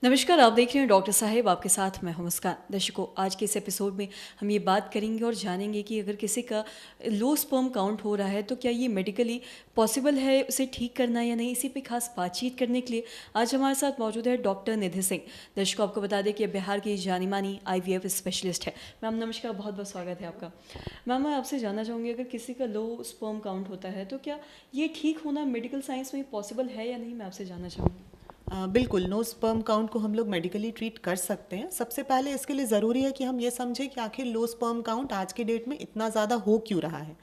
नमस्कार, आप देख रहे हैं डॉक्टर साहेब, आपके साथ मैं हूं मुस्कान। दर्शकों, आज के इस एपिसोड में हम ये बात करेंगे और जानेंगे कि अगर किसी का लो स्पर्म काउंट हो रहा है तो क्या ये मेडिकली पॉसिबल है उसे ठीक करना या नहीं। इसी पे खास बातचीत करने के लिए आज हमारे साथ मौजूद है डॉक्टर निधि सिंह। दर्शकों, आपको बता दें कि बिहार की जानी मानी IVF स्पेशलिस्ट है। मैम नमस्कार, बहुत बहुत स्वागत है आपका। मैम, मैं आपसे जानना चाहूँगी, अगर किसी का लो स्पर्म काउंट होता है तो क्या ये ठीक होना मेडिकल साइंस में पॉसिबल है या नहीं, मैं आपसे जानना चाहूँगी। बिल्कुल, नो स्पर्म काउंट को हम लोग मेडिकली ट्रीट कर सकते हैं। सबसे पहले इसके लिए ज़रूरी है कि हम ये समझें कि आखिर लो स्पर्म काउंट आज की डेट में इतना ज़्यादा हो क्यों रहा है।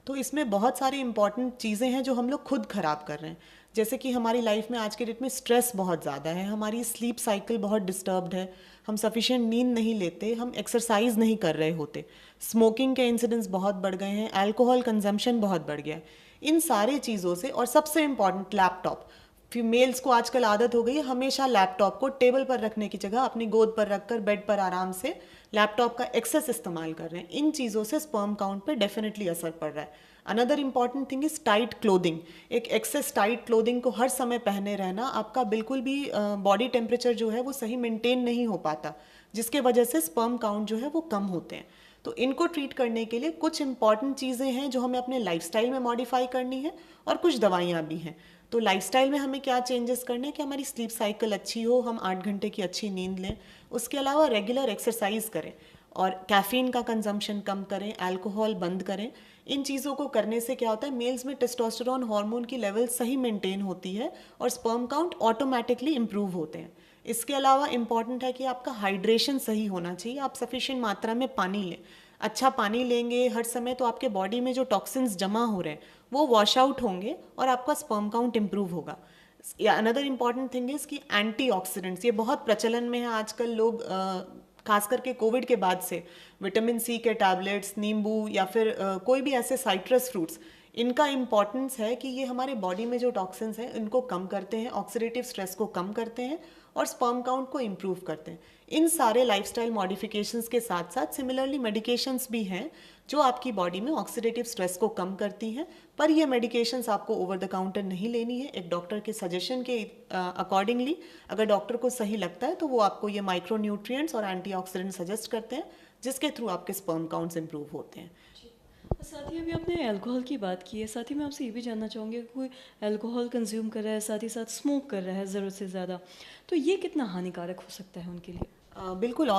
तो इसमें बहुत सारी इंपॉर्टेंट चीज़ें हैं जो हम लोग खुद ख़राब कर रहे हैं। जैसे कि हमारी लाइफ में आज के डेट में स्ट्रेस बहुत ज़्यादा है, हमारी स्लीप साइकिल बहुत डिस्टर्ब्ड है, हम सफिशिएंट नींद नहीं लेते, हम एक्सरसाइज नहीं कर रहे होते, स्मोकिंग के इंसिडेंट्स बहुत बढ़ गए हैं, अल्कोहल कंजम्पशन बहुत बढ़ गया है। इन सारी चीज़ों से, और सबसे इम्पॉर्टेंट लैपटॉप, फीमेल्स को आजकल आदत हो गई है हमेशा लैपटॉप को टेबल पर रखने की जगह अपनी गोद पर रखकर बेड पर आराम से लैपटॉप का एक्सेस इस्तेमाल कर रहे हैं। इन चीज़ों से स्पर्म काउंट पे डेफिनेटली असर पड़ रहा है। Another important thing is tight clothing. एक एक्सेस टाइट क्लोथिंग को हर समय पहने रहना आपका बिल्कुल भी बॉडी टेम्परेचर जो है वो सही मेंटेन नहीं हो पाता, जिसके वजह से स्पर्म काउंट जो है वो कम होते हैं। तो इनको ट्रीट करने के लिए कुछ इंपॉर्टेंट चीज़ें हैं जो हमें अपने लाइफस्टाइल में मॉडिफाई करनी है, और कुछ दवाइयाँ भी हैं। तो लाइफस्टाइल में हमें क्या चेंजेस करने हैं कि हमारी स्लीप साइकिल अच्छी हो, हम 8 घंटे की अच्छी नींद लें, उसके अलावा रेगुलर एक्सरसाइज करें, और कैफ़ीन का कंजम्पशन कम करें, अल्कोहल बंद करें। इन चीज़ों को करने से क्या होता है, मेल्स में टेस्टोस्टेरोन हार्मोन की लेवल सही मेंटेन होती है और स्पर्म काउंट ऑटोमेटिकली इंप्रूव होते हैं। इसके अलावा इम्पॉर्टेंट है कि आपका हाइड्रेशन सही होना चाहिए, आप सफिशिएंट मात्रा में पानी लें। अच्छा पानी लेंगे हर समय तो आपके बॉडी में जो टॉक्सिन्स जमा हो रहे हैं वो वॉश आउट होंगे और आपका स्पर्म काउंट इंप्रूव होगा। या अनदर इम्पॉर्टेंट थिंग इज कि एंटीऑक्सीडेंट्स, ये बहुत प्रचलन में है आजकल। लोग खास करके कोविड के बाद से विटामिन सी के टैबलेट्स, नींबू या फिर कोई भी ऐसे साइट्रस फ्रूट्स, इनका इम्पॉर्टेंस है कि ये हमारे बॉडी में जो टॉक्सिन्स हैं इनको कम करते हैं, ऑक्सीडेटिव स्ट्रेस को कम करते हैं और स्पर्म काउंट को इम्प्रूव करते हैं। इन सारे लाइफस्टाइल मॉडिफिकेशंस के साथ साथ सिमिलरली मेडिकेशंस भी हैं जो आपकी बॉडी में ऑक्सीडेटिव स्ट्रेस को कम करती हैं। पर ये मेडिकेशंस आपको ओवर द काउंटर नहीं लेनी है, एक डॉक्टर के सजेशन के अकॉर्डिंगली अगर डॉक्टर को सही लगता है तो वो आपको ये माइक्रो न्यूट्रिएंट्स और एंटीऑक्सीडेंट सजेस्ट करते हैं, जिसके थ्रू आपके स्पर्म काउंट्स इंप्रूव होते हैं। और साथ ही अभी आपने अल्कोहल की बात की है, साथ ही मैं आपसे ये भी जानना चाहूँगी कि कोई अल्कोहल कंज्यूम कर रहा है, साथ ही साथ स्मोक कर रहा है ज़रूरत से ज़्यादा, तो ये कितना हानिकारक हो सकता है उनके लिए। बिल्कुल,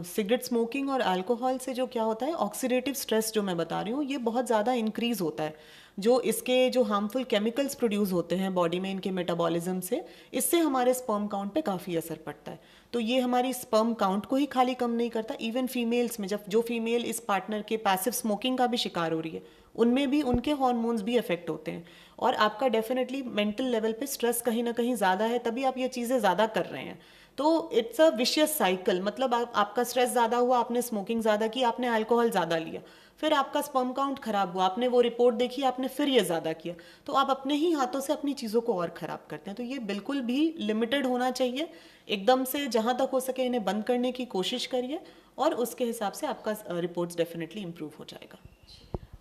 सिगरेट स्मोकिंग और अल्कोहल से जो क्या होता है, ऑक्सीडेटिव स्ट्रेस जो मैं बता रही हूँ ये बहुत ज़्यादा इंक्रीज होता है। जो इसके जो हार्मफुल केमिकल्स प्रोड्यूस होते हैं बॉडी में इनके मेटाबॉलिज्म से, इससे हमारे स्पर्म काउंट पे काफ़ी असर पड़ता है। तो ये हमारी स्पर्म काउंट को ही खाली कम नहीं करता, इवन फीमेल्स में, जब जो फीमेल इस पार्टनर के पैसिव स्मोकिंग का भी शिकार हो रही है उनमें भी उनके हार्मोन्स भी इफेक्ट होते हैं। और आपका डेफिनेटली मेंटल लेवल पे स्ट्रेस कहीं ना कहीं ज़्यादा है, तभी आप ये चीज़ें ज़्यादा कर रहे हैं। तो इट्स अ विशियस साइकिल। मतलब आपका स्ट्रेस ज़्यादा हुआ, आपने स्मोकिंग ज़्यादा की, आपने अल्कोहल ज़्यादा लिया, फिर आपका स्पर्म काउंट खराब हुआ, आपने वो रिपोर्ट देखी, आपने फिर ये ज़्यादा किया, तो आप अपने ही हाथों से अपनी चीज़ों को और ख़राब करते हैं। तो ये बिल्कुल भी लिमिटेड होना चाहिए। एकदम से जहाँ तक हो सके इन्हें बंद करने की कोशिश करिए, और उसके हिसाब से आपका रिपोर्ट्स डेफिनेटली इम्प्रूव हो जाएगा।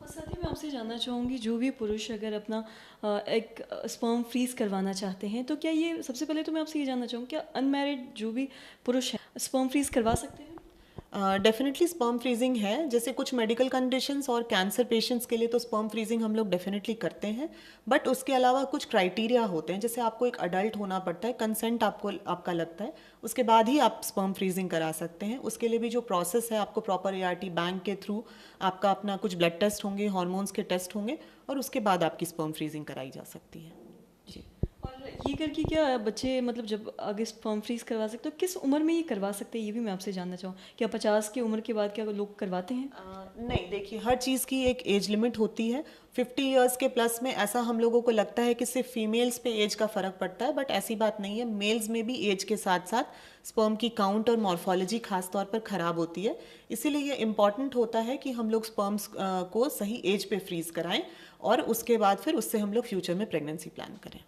और साथ ही मैं आपसे जानना चाहूँगी, जो भी पुरुष अगर अपना एक स्पर्म फ्रीज करवाना चाहते हैं तो क्या ये, सबसे पहले तो मैं आपसे ये जानना चाहूँगी, क्या अनमैरिड जो भी पुरुष हैं स्पर्म फ्रीज करवा सकते हैं। डेफिनेटली स्पर्म फ्रीजिंग है, जैसे कुछ मेडिकल कंडीशंस और कैंसर पेशेंट्स के लिए तो स्पर्म फ्रीजिंग हम लोग डेफिनेटली करते हैं। बट उसके अलावा कुछ क्राइटेरिया होते हैं, जैसे आपको एक अडल्ट होना पड़ता है, कंसेंट आपको आपका लगता है, उसके बाद ही आप स्पर्म फ्रीजिंग करा सकते हैं। उसके लिए भी जो प्रोसेस है, आपको प्रॉपर ART बैंक के थ्रू आपका अपना कुछ ब्लड टेस्ट होंगे, हॉर्मोन्स के टेस्ट होंगे, और उसके बाद आपकी स्पर्म फ्रीजिंग कराई जा सकती है। जी। और ये करके क्या बच्चे, मतलब जब आगे स्पर्म फ्रीज करवा सकते हो, किस उम्र में ये करवा सकते हैं, ये भी मैं आपसे जानना चाहूँ। क्या 50 की उम्र के बाद क्या लोग करवाते हैं। नहीं, देखिए, हर चीज़ की एक एज लिमिट होती है। 50 ईयर्स के प्लस में ऐसा हम लोगों को लगता है कि सिर्फ फीमेल्स पे एज का फ़र्क पड़ता है, बट ऐसी बात नहीं है। मेल्स में भी एज के साथ साथ स्पर्म की काउंट और मॉर्फोलॉजी खास तौर पर ख़राब होती है। इसीलिए ये इम्पॉर्टेंट होता है कि हम लोग स्पर्म्स को सही एज पे फ्रीज़ कराएं, और उसके बाद फिर उससे हम लोग फ्यूचर में प्रेगनेंसी प्लान करें।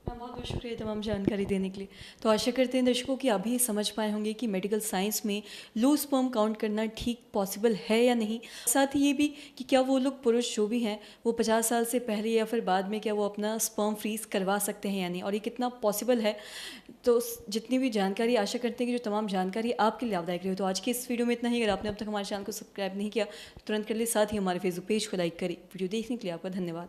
मैम बहुत बहुत शुक्रिया तमाम जानकारी देने के लिए। तो आशा करते हैं दर्शकों कि आप भी समझ पाए होंगे कि मेडिकल साइंस में लो स्पर्म काउंट करना ठीक पॉसिबल है या नहीं। साथ ही ये भी कि क्या वो लोग पुरुष जो भी हैं वो 50 साल से पहले या फिर बाद में क्या वो अपना स्पर्म फ्रीज करवा सकते हैं या नहीं, और ये कितना पॉसिबल है। तो जितनी भी जानकारी, आशा करते हैं कि जो तमाम जानकारी आपके लिए लाभदायक रही हो। तो आज की इस वीडियो में इतना ही। अगर आपने अब तक हमारे चैनल को सब्सक्राइब नहीं किया तो तुरंत कर लिए, साथ ही हमारे फेसबुक पेज को लाइक करें। वीडियो देखने के लिए आपका धन्यवाद।